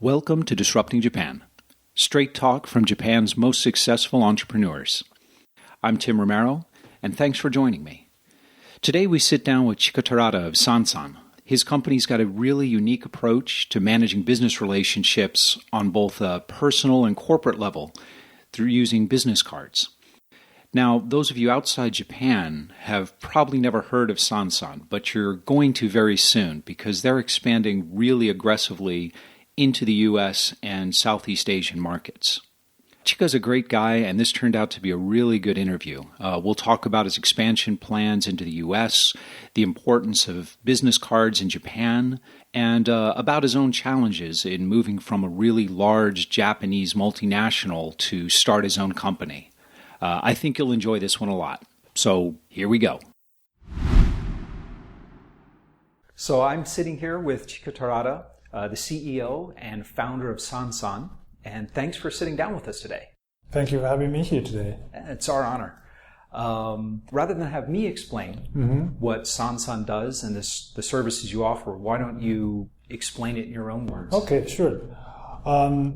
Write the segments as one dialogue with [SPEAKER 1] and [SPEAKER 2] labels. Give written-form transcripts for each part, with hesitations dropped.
[SPEAKER 1] Welcome to Disrupting Japan, straight talk from Japan's most successful entrepreneurs. I'm Tim Romero, and thanks for joining me. Today we sit down with Chika Terada of Sansan. His company's got a really unique approach to managing business relationships on both a personal and corporate level through using business cards. Now, those of you outside Japan have probably never heard of Sansan, but you're going to very soon because they're expanding really aggressively into the U.S. and Southeast Asian markets. Chika's a great guy, and this turned out to be a really good interview. We'll talk about his expansion plans into the U.S., the importance of business cards in Japan, and about his own challenges in moving from a really large Japanese multinational to start his own company. I think you'll enjoy this one a lot. So here we go. So I'm sitting here with Chika Terada, the CEO and founder of Sansan, and thanks for sitting down with us today.
[SPEAKER 2] Thank you for having me here today.
[SPEAKER 1] It's our honor. Rather than have me explain what Sansan does and the services you offer, why don't you explain it in your own words?
[SPEAKER 2] Okay, sure.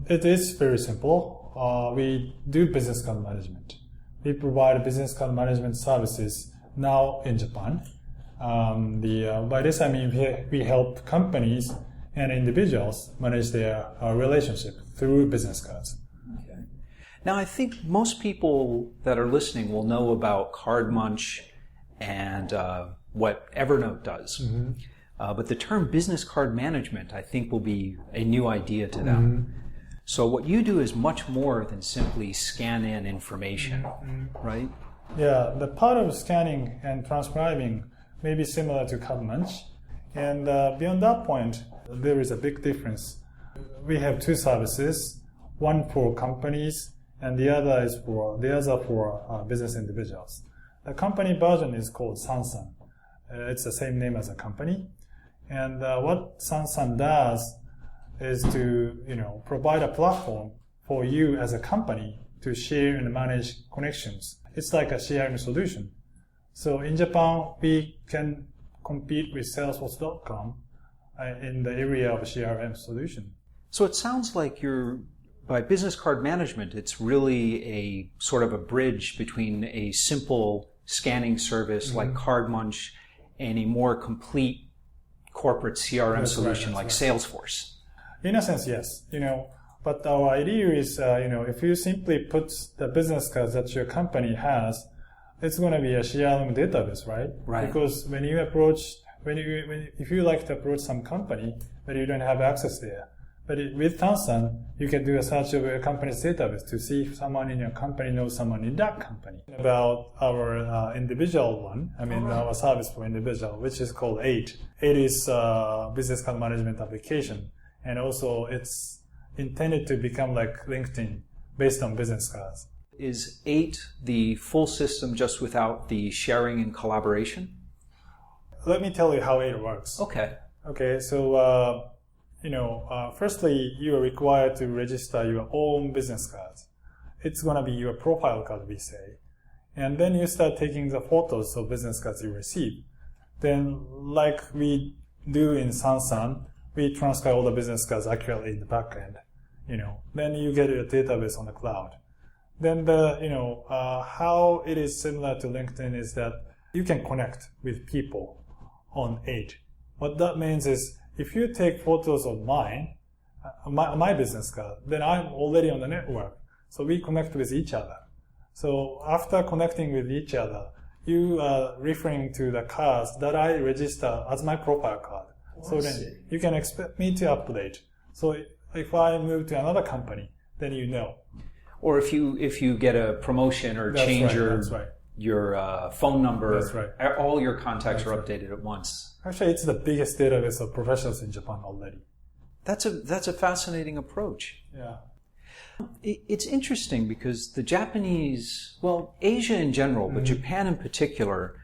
[SPEAKER 2] It is very simple. We do business card management. We provide business card management services now in Japan. By this I mean we help companies and individuals manage their relationship through business cards.
[SPEAKER 1] Okay. Now I think most people that are listening will know about Card Munch and what Evernote does. But the term business card management I think will be a new idea to them. So what you do is much more than simply scan in information, right?
[SPEAKER 2] Yeah, the part of scanning and transcribing may be similar to Card Munch. And beyond that point, there is a big difference. We have two services, one for companies and the other for business individuals. The company version is called Sansan. It's the same name as a company. And what Sansan does is to provide a platform for you as a company to share and manage connections. It's like a CRM solution. So in Japan, we can compete with Salesforce.com in the area of CRM solution.
[SPEAKER 1] So it sounds like by business card management, it's really a sort of a bridge between a simple scanning service like Card Munch and a more complete corporate CRM solution like Salesforce.
[SPEAKER 2] In a sense, yes. But our idea is, if you simply put the business cards that your company has, it's going to be a CRM database, right? Right. Because when you approach, if you like to approach some company, but you don't have access there, but with Sansan, you can do a search of your company's database to see if someone in your company knows someone in that company. About our individual one, our service for individual, which is called 8. 8 is a business card management application. And also, it's intended to become like LinkedIn based on business cards.
[SPEAKER 1] Is 8 the full system just without the sharing and collaboration?
[SPEAKER 2] Let me tell you how 8 works.
[SPEAKER 1] Okay.
[SPEAKER 2] Okay, so, firstly, you are required to register your own business cards. It's going to be your profile card, we say. And then you start taking the photos of business cards you receive. Then, like we do in Sansan, we transfer all the business cards accurately in the back end. Then you get a database on the cloud. Then how it is similar to LinkedIn is that you can connect with people on 8. What that means is if you take photos of my business card, then I'm already on the network. So we connect with each other. So after connecting with each other, you are referring to the cards that I register as my profile card. So then you can expect me to update. So if I move to another company, then you know.
[SPEAKER 1] Or if you get a promotion or change your phone number, all your contacts are updated at once.
[SPEAKER 2] Actually, it's the biggest database of professionals in Japan already.
[SPEAKER 1] That's a fascinating approach.
[SPEAKER 2] Yeah.
[SPEAKER 1] It's interesting because the Japanese, Asia in general, but Japan in particular,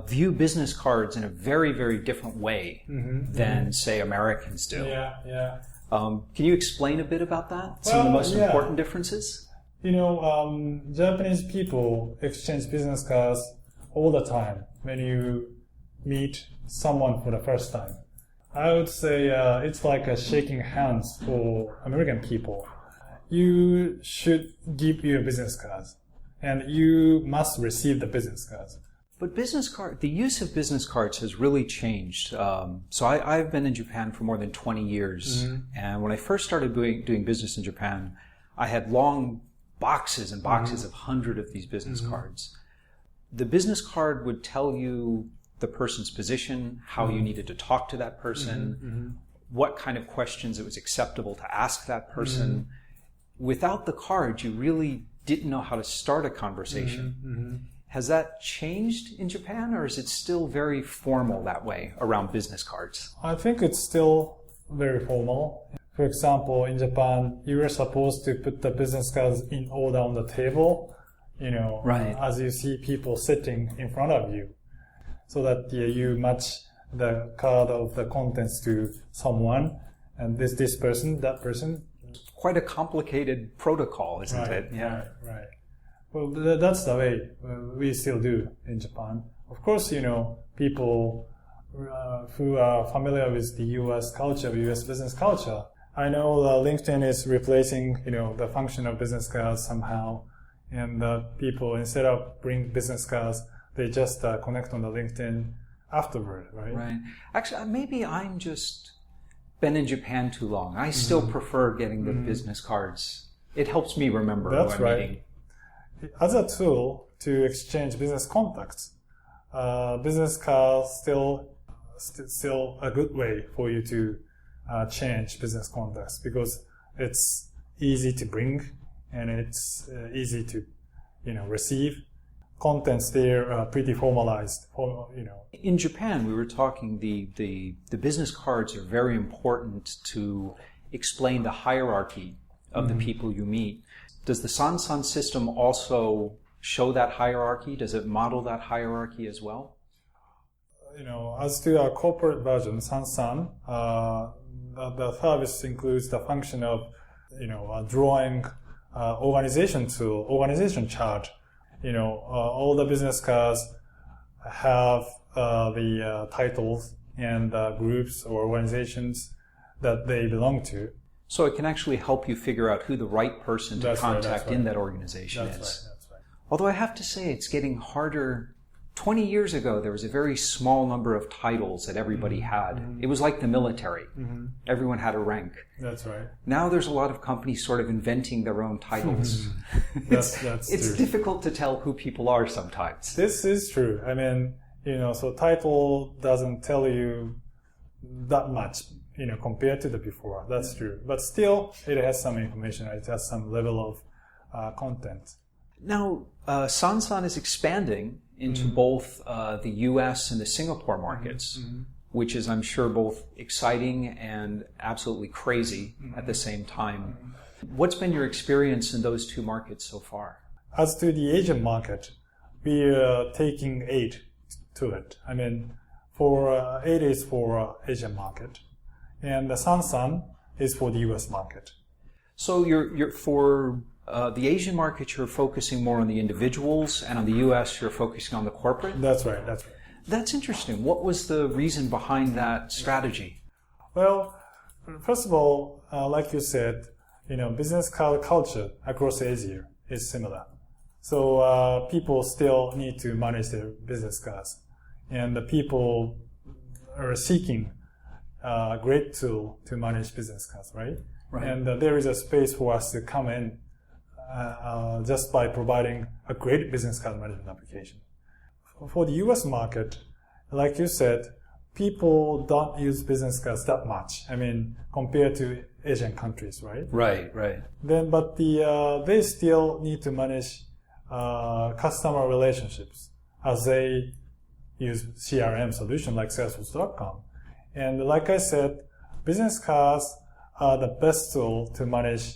[SPEAKER 1] view business cards in a very, very different way than, say, Americans do.
[SPEAKER 2] Yeah.
[SPEAKER 1] Can you explain a bit about that? Some of the most important differences?
[SPEAKER 2] Japanese people exchange business cards all the time when you meet someone for the first time. I would say it's like a shaking hands for American people. You should give your business cards, and you must receive the business cards.
[SPEAKER 1] But the use of business cards has really changed. So I've been in Japan for more than 20 years. Mm-hmm. And when I first started doing business in Japan, I had long boxes and boxes of 100 of these business cards. The business card would tell you the person's position, how you needed to talk to that person, what kind of questions it was acceptable to ask that person. Without the card, you really didn't know how to start a conversation. Has that changed in Japan, or is it still very formal that way around business cards?
[SPEAKER 2] I think it's still very formal. For example, in Japan, you are supposed to put the business cards in order on the table, right, as you see people sitting in front of you, so that you match the card of the contents to someone, and this person, that person.
[SPEAKER 1] Quite a complicated protocol, isn't it?
[SPEAKER 2] Yeah. Right. Well, that's the way we still do in Japan. Of course, people who are familiar with the U.S. culture, U.S. business culture. I know LinkedIn is replacing, the function of business cards somehow, and people, instead of bring business cards, they just connect on the LinkedIn afterward, right?
[SPEAKER 1] Right. Actually, maybe I'm just been in Japan too long. I still prefer getting the business cards. It helps me remember who I'm meeting.
[SPEAKER 2] As a tool to exchange business contacts, business cards still a good way for you to change business contacts, because it's easy to bring and it's easy to receive. Contents there are pretty formalized.
[SPEAKER 1] In Japan, we were talking the business cards are very important to explain the hierarchy of the people you meet. Does the Sansan system also show that hierarchy? Does it model that hierarchy as well?
[SPEAKER 2] As to our corporate version, Sansan, the service includes the function of, drawing organization chart. All the business cards have the titles and groups or organizations that they belong to.
[SPEAKER 1] So it can actually help you figure out who the right person to contact in that organization is.
[SPEAKER 2] That's right.
[SPEAKER 1] Although I have to say it's getting harder. 20 years ago, there was a very small number of titles that everybody had. It was like the military. Everyone had a rank.
[SPEAKER 2] That's right.
[SPEAKER 1] Now there's a lot of companies sort of inventing their own titles. It's difficult to tell who people are sometimes.
[SPEAKER 2] This is true. I mean, so title doesn't tell you that much, compared to the before. That's true. But still, it has some information. It has some level of content.
[SPEAKER 1] Now, Sansan is expanding into both the U.S. and the Singapore markets, which is, I'm sure, both exciting and absolutely crazy at the same time. What's been your experience in those two markets so far?
[SPEAKER 2] As to the Asian market, we are taking aid to it. I mean, for aid is for Asian market, and the Sansan is for the U.S. market.
[SPEAKER 1] So you're for the Asian market, you're focusing more on the individuals, and on the U.S., you're focusing on the corporate?
[SPEAKER 2] That's right.
[SPEAKER 1] That's interesting. What was the reason behind that strategy?
[SPEAKER 2] Well, first of all, like you said, business card culture across Asia is similar. So people still need to manage their business cards, and the people are seeking a great tool to manage business cards, right? And there is a space for us to come in just by providing a great business card management application. For the U.S. market, like you said, people don't use business cards that much. I mean, compared to Asian countries, right?
[SPEAKER 1] Right.
[SPEAKER 2] But they still need to manage customer relationships as they use CRM solution like Salesforce.com. And like I said, business cards are the best tool to manage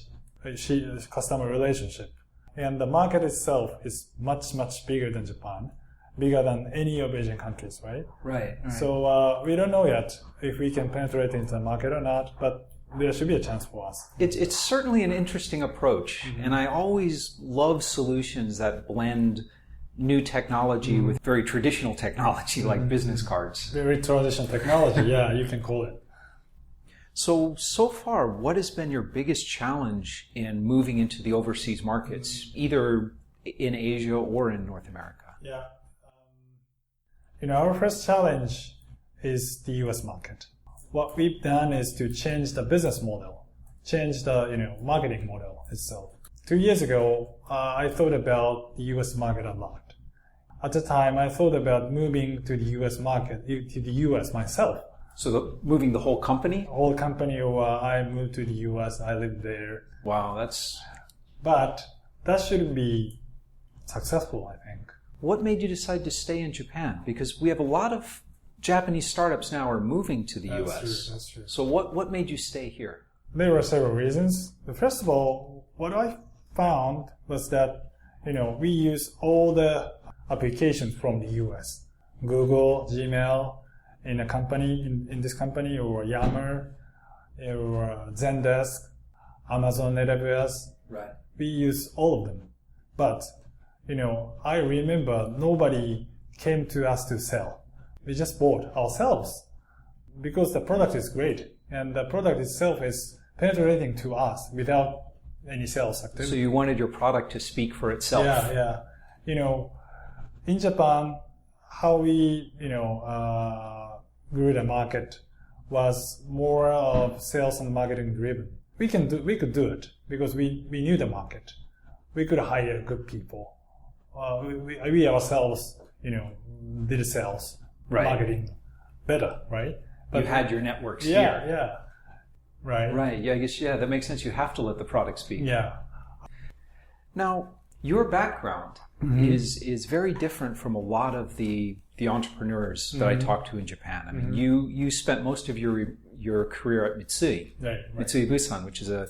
[SPEAKER 2] customer relationship. And the market itself is much, much bigger than Japan, bigger than any of Asian countries, right?
[SPEAKER 1] Right.
[SPEAKER 2] So we don't know yet if we can penetrate into the market or not, but there should be a chance for us.
[SPEAKER 1] It's certainly an interesting approach, and I always love solutions that blend new technology with very traditional technology like business cards.
[SPEAKER 2] Very traditional technology, yeah, you can call it.
[SPEAKER 1] So far, what has been your biggest challenge in moving into the overseas markets, either in Asia or in North America?
[SPEAKER 2] Yeah. Our first challenge is the US market. What we've done is to change the business model, change the, marketing model itself. 2 years ago, I thought about the US market a lot. At the time, I thought about moving to the US market, to the US myself.
[SPEAKER 1] So moving the whole company?
[SPEAKER 2] Whole company, or I moved to the US, I lived there.
[SPEAKER 1] Wow, that's...
[SPEAKER 2] But that shouldn't be successful, I think.
[SPEAKER 1] What made you decide to stay in Japan? Because we have a lot of Japanese startups now are moving to the US.
[SPEAKER 2] That's true.
[SPEAKER 1] So what made you stay here?
[SPEAKER 2] There were several reasons. First of all, what I found was that, we use all the applications from the US. Google, Gmail, in a company, in this company, or Yammer, or Zendesk, Amazon AWS.
[SPEAKER 1] Right.
[SPEAKER 2] We use all of them. But, I remember nobody came to us to sell. We just bought ourselves because the product is great and the product itself is penetrating to us without any sales activity.
[SPEAKER 1] So you wanted your product to speak for itself.
[SPEAKER 2] Yeah. In Japan, how we, grew the market was more of sales and marketing driven. We could do it because we knew the market. We could hire good people. We ourselves, did sales,
[SPEAKER 1] right.
[SPEAKER 2] Marketing better, right?
[SPEAKER 1] But you had your networks
[SPEAKER 2] here.
[SPEAKER 1] Yeah.
[SPEAKER 2] Right.
[SPEAKER 1] Right. Yeah, I guess, that makes sense. You have to let the product speak.
[SPEAKER 2] Yeah.
[SPEAKER 1] Now, your background is very different from a lot of the entrepreneurs that I talk to in Japan. I mean, you spent most of your career at Mitsui,
[SPEAKER 2] right.
[SPEAKER 1] Mitsui Bussan, which is a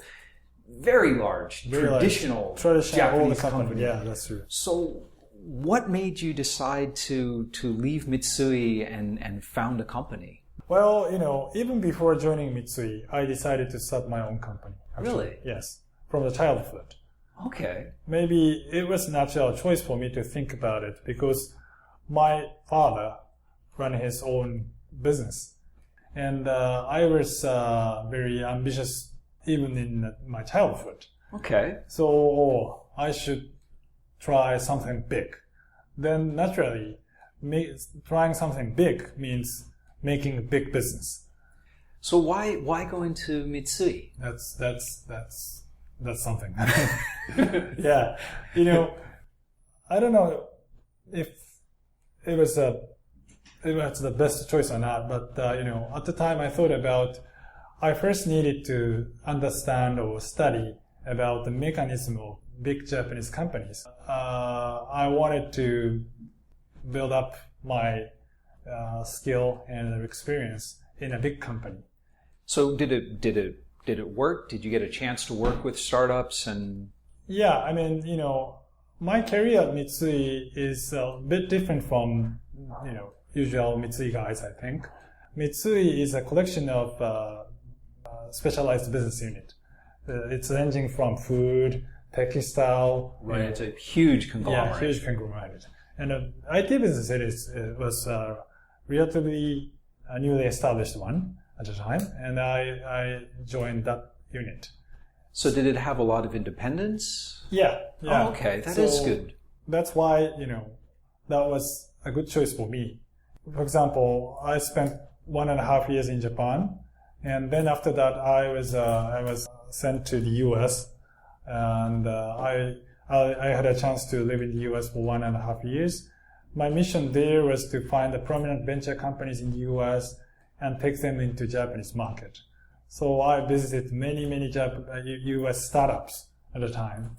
[SPEAKER 1] very large, traditional Japanese company.
[SPEAKER 2] Yeah, that's true.
[SPEAKER 1] So what made you decide to leave Mitsui and found a company?
[SPEAKER 2] Well, even before joining Mitsui, I decided to start my own company. Actually.
[SPEAKER 1] Really?
[SPEAKER 2] Yes, from the childhood.
[SPEAKER 1] Okay.
[SPEAKER 2] Maybe it was a natural choice for me to think about it because my father ran his own business. And I was very ambitious even in my childhood.
[SPEAKER 1] Okay.
[SPEAKER 2] So I should try something big. Then naturally, trying something big means making a big business.
[SPEAKER 1] So why go into Mitsui?
[SPEAKER 2] That's something. Yeah. I don't know if it was the best choice or not, but at the time I first needed to understand or study about the mechanism of big Japanese companies. I wanted to build up my skill and experience in a big company.
[SPEAKER 1] So did it work? Did you get a chance to work with startups and?
[SPEAKER 2] Yeah, I mean, my career at Mitsui is a bit different from, usual Mitsui guys, I think. Mitsui is a collection of specialized business unit. It's ranging from food, textile.
[SPEAKER 1] Right, it's a huge conglomerate.
[SPEAKER 2] Yeah, huge conglomerate. And IT business was relatively a newly established one at the time, and I joined that unit.
[SPEAKER 1] So did it have a lot of independence?
[SPEAKER 2] Yeah.
[SPEAKER 1] Oh, okay, that is good.
[SPEAKER 2] That's why, that was a good choice for me. For example, I spent 1.5 years in Japan, and then after that I was sent to the US, and I had a chance to live in the US for 1.5 years. My mission there was to find the prominent venture companies in the US and take them into Japanese market. So I visited many US startups at the time.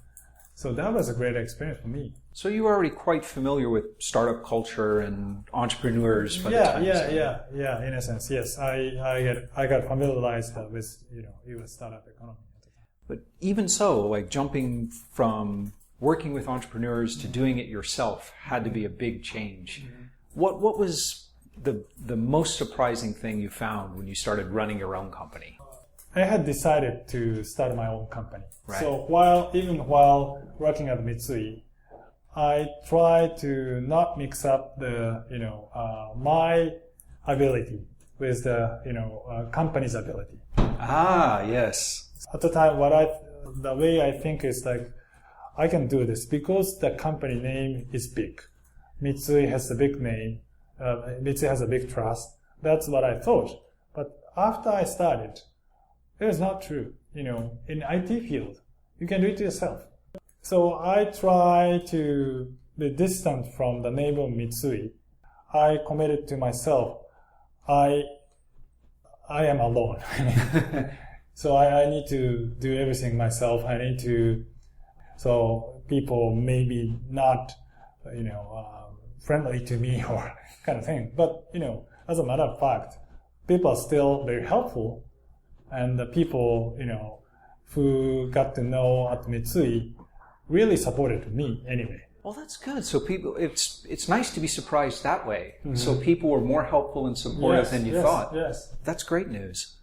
[SPEAKER 2] So that was a great experience for me.
[SPEAKER 1] So you were already quite familiar with startup culture and entrepreneurs by the time.
[SPEAKER 2] Yeah. In a sense, yes. I got familiarized with US startup economy at the time.
[SPEAKER 1] But even so, like jumping from working with entrepreneurs to doing it yourself had to be a big change. Mm-hmm. What was the most surprising thing you found when you started running your own company?
[SPEAKER 2] I had decided to start my own company.
[SPEAKER 1] Right.
[SPEAKER 2] So while working at Mitsui, I tried to not mix up my ability with the company's ability.
[SPEAKER 1] Ah, yes.
[SPEAKER 2] At the time, the way I think is like, I can do this because the company name is big. Mitsui has a big name. Mitsui has a big trust. That's what I thought. But after I started, it was not true. In IT field, you can do it yourself. So I try to be distant from the name of Mitsui. I committed to myself. I am alone. So I need to do everything myself. So people maybe not, friendly to me or kind of thing. But, as a matter of fact, people are still very helpful. And the people, who got to know at Mitsui really supported me anyway.
[SPEAKER 1] Well, that's good. So people, it's nice to be surprised that way. Mm-hmm. So people were more helpful and supportive than you thought.
[SPEAKER 2] Yes.
[SPEAKER 1] That's great news.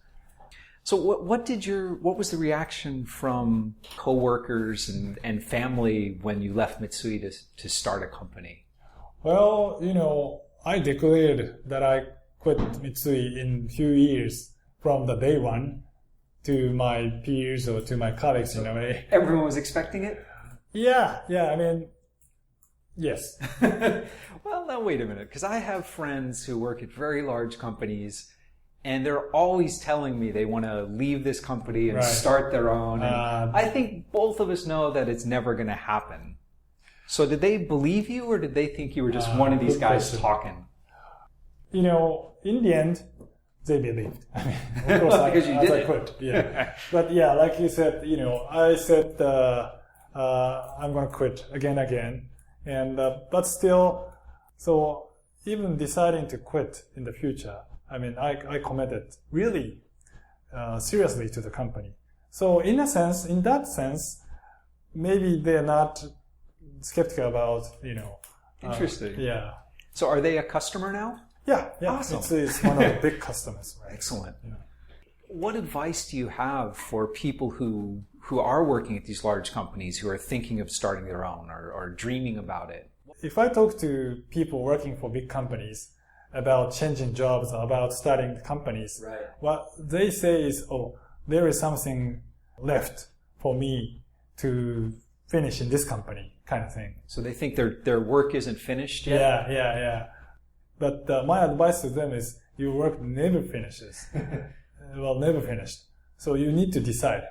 [SPEAKER 1] So what was the reaction from coworkers and family when you left Mitsui to start a company?
[SPEAKER 2] Well, I declared that I quit Mitsui in few years from the day one to my peers or to my colleagues in a way.
[SPEAKER 1] Everyone was expecting it?
[SPEAKER 2] Yeah, yes.
[SPEAKER 1] Well, now wait a minute, because I have friends who work at very large companies, and they're always telling me they want to leave this company and start their own. And I think both of us know that it's never going to happen. So did they believe you, or did they think you were just one of these guys talking?
[SPEAKER 2] In the end, they believed. I mean, of course,
[SPEAKER 1] because you did it.
[SPEAKER 2] I quit. Yeah. But yeah, like you said, I said I'm going to quit again. And but still, so even deciding to quit in the future, I mean, I committed really seriously to the company. So in that sense, maybe they're not skeptical about,
[SPEAKER 1] Interesting.
[SPEAKER 2] Yeah.
[SPEAKER 1] So are they a customer now?
[SPEAKER 2] Yeah.
[SPEAKER 1] Awesome.
[SPEAKER 2] It's one of the big customers. Right?
[SPEAKER 1] Excellent.
[SPEAKER 2] Yeah.
[SPEAKER 1] What advice do you have for people who are working at these large companies, who are thinking of starting their own or dreaming about it?
[SPEAKER 2] If I talk to people working for big companies about changing jobs, about starting companies, what they say is, there is something left for me to finish in this company, kind of thing.
[SPEAKER 1] So they think their work isn't finished yet?
[SPEAKER 2] Yeah. But my advice to them is, your work never finishes. Never finished. So you need to decide.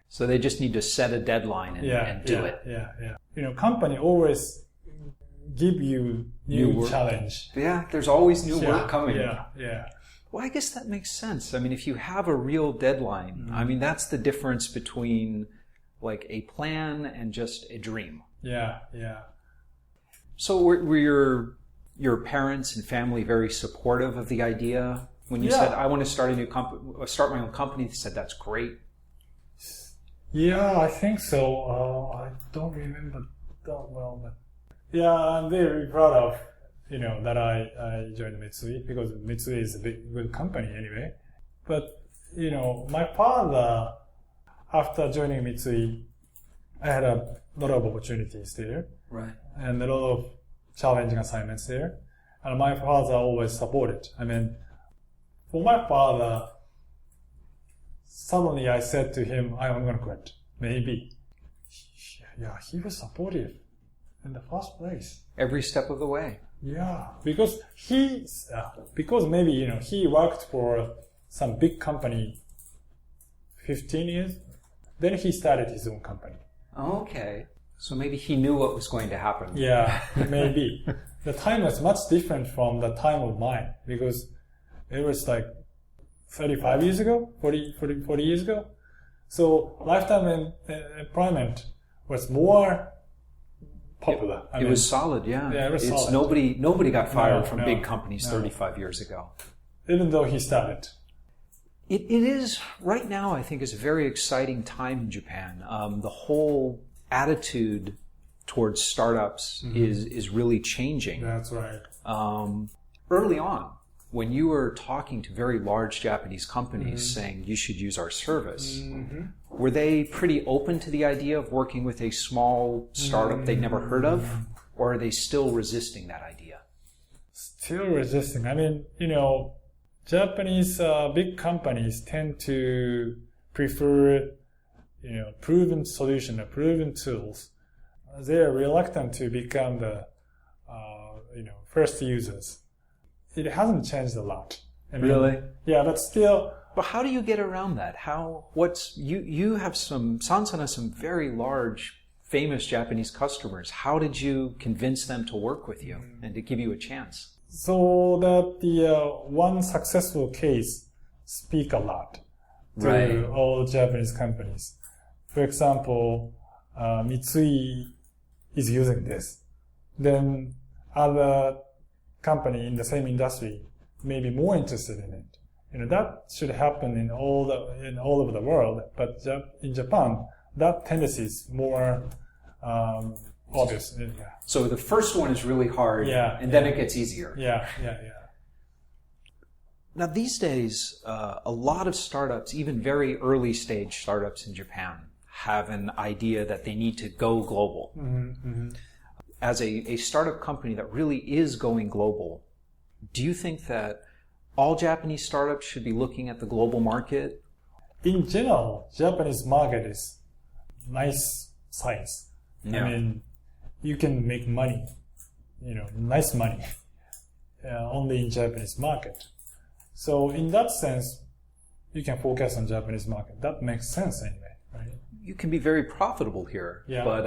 [SPEAKER 1] So they just need to set a deadline and do it.
[SPEAKER 2] Yeah. Company always give you new challenge.
[SPEAKER 1] Yeah, there's always new work coming.
[SPEAKER 2] Yeah.
[SPEAKER 1] Well, I guess that makes sense. I mean, if you have a real deadline, I mean, that's the difference between like a plan and just a dream.
[SPEAKER 2] Yeah.
[SPEAKER 1] So were your parents and family very supportive of the idea? When you said, I want to start start my own company, they said, that's great.
[SPEAKER 2] Yeah, I think so. I don't remember that well, but yeah, I'm very proud of, that I joined Mitsui, because Mitsui is a good company anyway. But, my father, after joining Mitsui, I had a lot of opportunities there.
[SPEAKER 1] Right.
[SPEAKER 2] And a lot of challenging assignments there. And my father always supported. I mean, for my father, suddenly I said to him, I'm going to quit. Maybe. Yeah, he was supportive in the first place.
[SPEAKER 1] Every step of the way.
[SPEAKER 2] Yeah, because maybe, he worked for some big company 15 years. Then he started his own company.
[SPEAKER 1] Okay. So maybe he knew what was going to happen.
[SPEAKER 2] Yeah, maybe. The time was much different from the time of mine, because it was like 35 years ago, 40 years ago. So lifetime employment was more popular.
[SPEAKER 1] It was solid, yeah.
[SPEAKER 2] Yeah, it was solid.
[SPEAKER 1] Nobody got fired from big companies 35 years ago.
[SPEAKER 2] Even though he started.
[SPEAKER 1] It is, right now, I think, is a very exciting time in Japan. The whole attitude towards startups is really changing.
[SPEAKER 2] That's right.
[SPEAKER 1] Early on, when you were talking to very large Japanese companies saying you should use our service, were they pretty open to the idea of working with a small startup they'd never heard of? Or are they still resisting that idea?
[SPEAKER 2] Still resisting. I mean, Japanese big companies tend to prefer, proven solution, proven tools. They are reluctant to become the, first users. It hasn't changed a lot.
[SPEAKER 1] Really?
[SPEAKER 2] Yeah, but still.
[SPEAKER 1] But how do you get around that? You have Sansan has some very large, famous Japanese customers. How did you convince them to work with you and to give you a chance?
[SPEAKER 2] So that the one successful case speak a lot to all Japanese companies. For example, Mitsui is using this. Then other company in the same industry may be more interested in it. That should happen in all over the world, but in Japan, that tendency is more obvious. Yeah.
[SPEAKER 1] So the first one is really hard, and then it gets easier.
[SPEAKER 2] Yeah.
[SPEAKER 1] Now these days, a lot of startups, even very early stage startups in Japan, have an idea that they need to go global. As a startup company that really is going global, do you think that all Japanese startups should be looking at the global market?
[SPEAKER 2] In general, Japanese market is nice size.
[SPEAKER 1] Yeah.
[SPEAKER 2] I mean, you can make money, nice money, only in Japanese market. So in that sense, you can focus on Japanese market. That makes sense anyway, right?
[SPEAKER 1] You can be very profitable here, but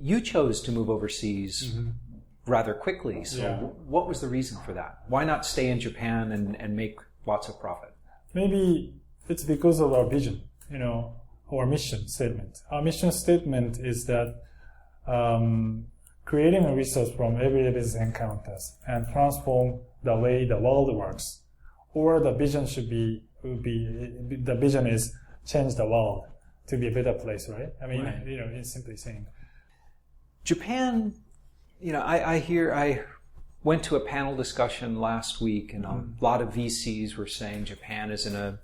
[SPEAKER 1] you chose to move overseas rather quickly. So what was the reason for that? Why not stay in Japan and make lots of profit?
[SPEAKER 2] Maybe it's because of our vision, our mission statement. Our mission statement is that creating a resource from everyday business encounters and transform the way the world works. Or the vision the vision is change the world to be a better place, right? I mean, it's simply saying.
[SPEAKER 1] Japan, I went to a panel discussion last week, and a lot of VCs were saying Japan is in a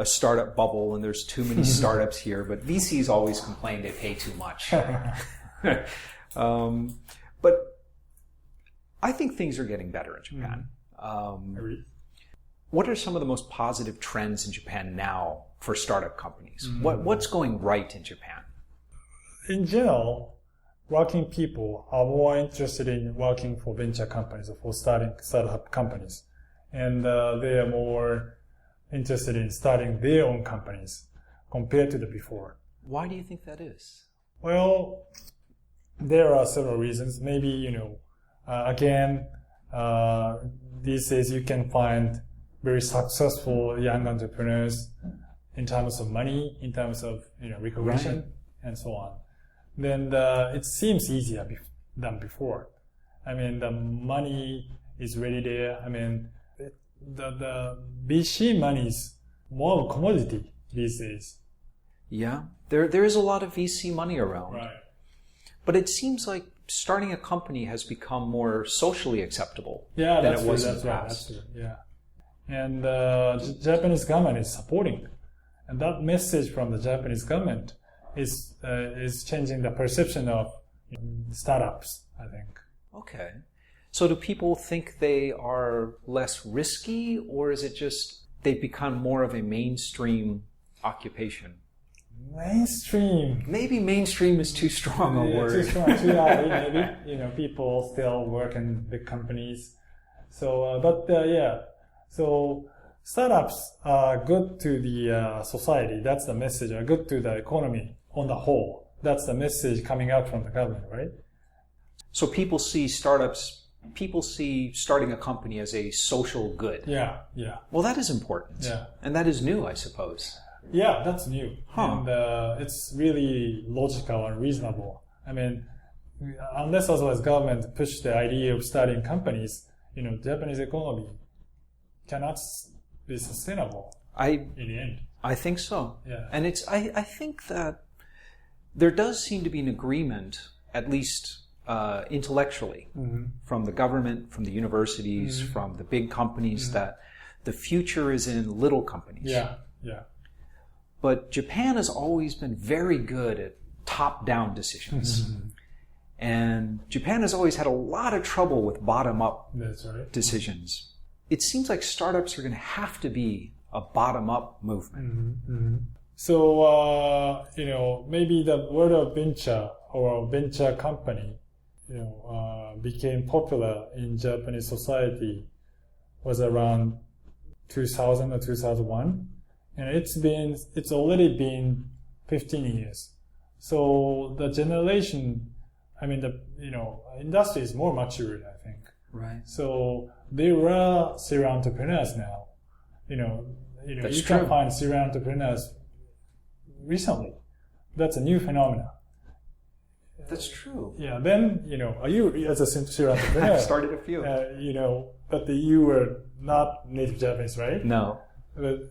[SPEAKER 1] startup bubble and there's too many startups here, but VCs always complain they pay too much. But I think things are getting better in Japan. What are some of the most positive trends in Japan now for startup companies? What's going right in Japan?
[SPEAKER 2] In general, working people are more interested in working for venture companies or for startup companies. And they are more interested in starting their own companies compared to the before.
[SPEAKER 1] Why do you think that is?
[SPEAKER 2] Well, there are several reasons. Maybe, these days you can find very successful young entrepreneurs in terms of money, in terms of recognition, and so on. Then it seems easier than before. I mean, the money is already there. I mean, the VC money is more of a commodity these days.
[SPEAKER 1] Yeah, there is a lot of VC money around.
[SPEAKER 2] Right.
[SPEAKER 1] But it seems like starting a company has become more socially acceptable
[SPEAKER 2] than
[SPEAKER 1] it was in the past.
[SPEAKER 2] That's true. Yeah. And the Japanese government is supporting. And that message from the Japanese government is changing the perception of startups, I think.
[SPEAKER 1] Okay. So do people think they are less risky, or is it just they've become more of a mainstream occupation?
[SPEAKER 2] Mainstream.
[SPEAKER 1] Maybe mainstream is too strong a word.
[SPEAKER 2] Too strong, too early, maybe. People still work in big companies. So, So startups are good to the society. That's the message. Are good to the economy on the whole. That's the message coming out from the government, right?
[SPEAKER 1] So people see starting a company as a social good.
[SPEAKER 2] Yeah.
[SPEAKER 1] Well, that is important.
[SPEAKER 2] Yeah.
[SPEAKER 1] And that is new, I suppose.
[SPEAKER 2] Yeah, that's new.
[SPEAKER 1] Huh.
[SPEAKER 2] And it's really logical and reasonable. I mean, unless otherwise government push the idea of starting companies, Japanese economy cannot be sustainable in the end.
[SPEAKER 1] I think so.
[SPEAKER 2] Yeah.
[SPEAKER 1] And I think that there does seem to be an agreement, at least intellectually, from the government, from the universities, from the big companies, that the future is in little companies.
[SPEAKER 2] Yeah.
[SPEAKER 1] But Japan has always been very good at top-down decisions. And Japan has always had a lot of trouble with bottom-up
[SPEAKER 2] That's right.
[SPEAKER 1] decisions. it seems like startups are going to have to be a bottom-up movement.
[SPEAKER 2] So, maybe the word of venture or venture company, became popular in Japanese society was around 2000 or 2001. And it's already been 15 years. So the generation, industry is more matured, I think.
[SPEAKER 1] Right.
[SPEAKER 2] So there are serial entrepreneurs now. You can find serial entrepreneurs recently. That's a new phenomenon.
[SPEAKER 1] That's true.
[SPEAKER 2] Yeah. Then, you as a serial entrepreneur.
[SPEAKER 1] I've started a few.
[SPEAKER 2] But you were not native Japanese, right?
[SPEAKER 1] No.
[SPEAKER 2] But,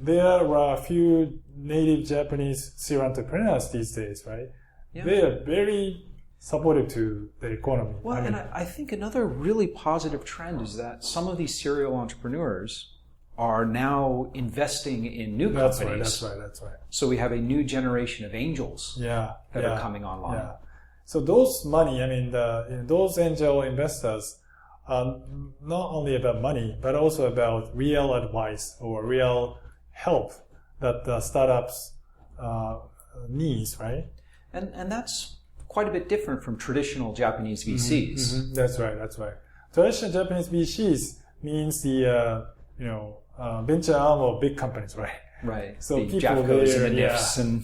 [SPEAKER 2] there are a few native Japanese serial entrepreneurs these days, right? Yeah. They are very supportive to the economy.
[SPEAKER 1] Well, I think another really positive trend is that some of these serial entrepreneurs are now investing in new companies.
[SPEAKER 2] That's right.
[SPEAKER 1] So we have a new generation of angels that are coming online.
[SPEAKER 2] Yeah. So those money, those angel investors are not only about money, but also about real advice or real help that the startups needs, right?
[SPEAKER 1] And that's quite a bit different from traditional Japanese VCs.
[SPEAKER 2] Mm-hmm. That's right. Traditional Japanese VCs means the venture arm of big companies, right?
[SPEAKER 1] Right.
[SPEAKER 2] So
[SPEAKER 1] the
[SPEAKER 2] people
[SPEAKER 1] Jafcos
[SPEAKER 2] there,
[SPEAKER 1] and the NIFs and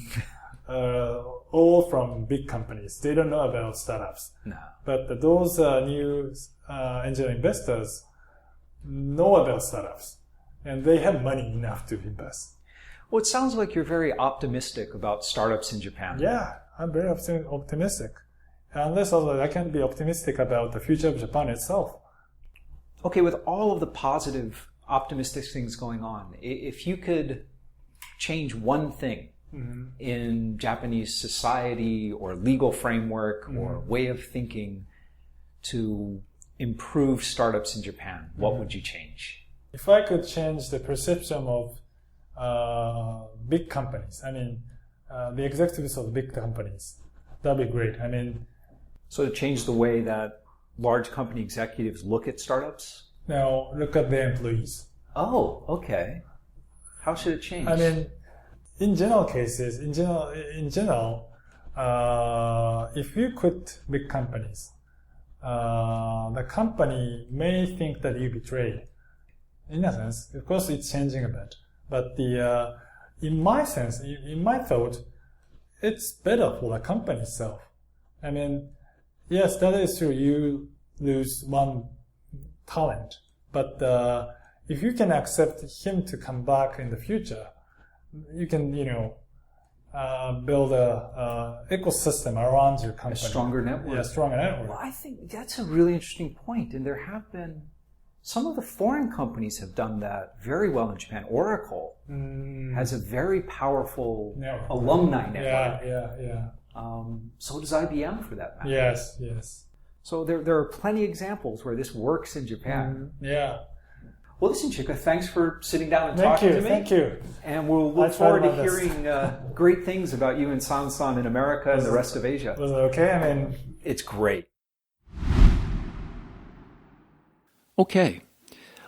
[SPEAKER 2] all from big companies. They don't know about startups.
[SPEAKER 1] No.
[SPEAKER 2] But those new angel investors know about startups, and they have money enough to invest.
[SPEAKER 1] Well, it sounds like you're very optimistic about startups in Japan.
[SPEAKER 2] Yeah, I'm very optimistic. Unless also I can be optimistic about the future of Japan itself.
[SPEAKER 1] Okay, with all of the positive, optimistic things going on, if you could change one thing in Japanese society or legal framework or way of thinking to improve startups in Japan, what would you change?
[SPEAKER 2] If I could change the perception of big companies, the executives of big companies, that'd be great.
[SPEAKER 1] So to change the way that large company executives look at startups?
[SPEAKER 2] Now look at their employees.
[SPEAKER 1] Oh, okay. How should it change?
[SPEAKER 2] In general cases, if you quit big companies, the company may think that you betrayed. In a sense, of course, it's changing a bit. But in my sense, in my thought, it's better for the company itself. Yes, that is true. You lose one talent, but if you can accept him to come back in the future, you can, build a ecosystem around your company.
[SPEAKER 1] A stronger network.
[SPEAKER 2] Yeah, stronger network.
[SPEAKER 1] Well, I think that's a really interesting point, and there have been some of the foreign companies have done that very well in Japan. Oracle has a very powerful alumni network.
[SPEAKER 2] Yeah.
[SPEAKER 1] So does IBM, for that matter.
[SPEAKER 2] Yes.
[SPEAKER 1] So there are plenty of examples where this works in Japan.
[SPEAKER 2] Yeah.
[SPEAKER 1] Well, listen, Chika, thanks for sitting down and talking to me.
[SPEAKER 2] Thank you.
[SPEAKER 1] And we'll look forward to hearing great things about you and Sansan in America and the rest of Asia.
[SPEAKER 2] Was it okay?
[SPEAKER 1] It's great. Okay.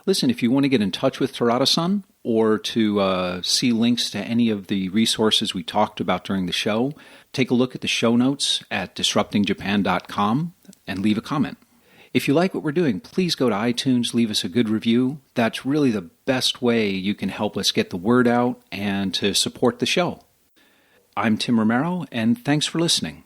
[SPEAKER 1] Listen, if you want to get in touch with Terada-san or to see links to any of the resources we talked about during the show, take a look at the show notes at disruptingjapan.com and leave a comment. If you like what we're doing, please go to iTunes, leave us a good review. That's really the best way you can help us get the word out and to support the show. I'm Tim Romero, and thanks for listening.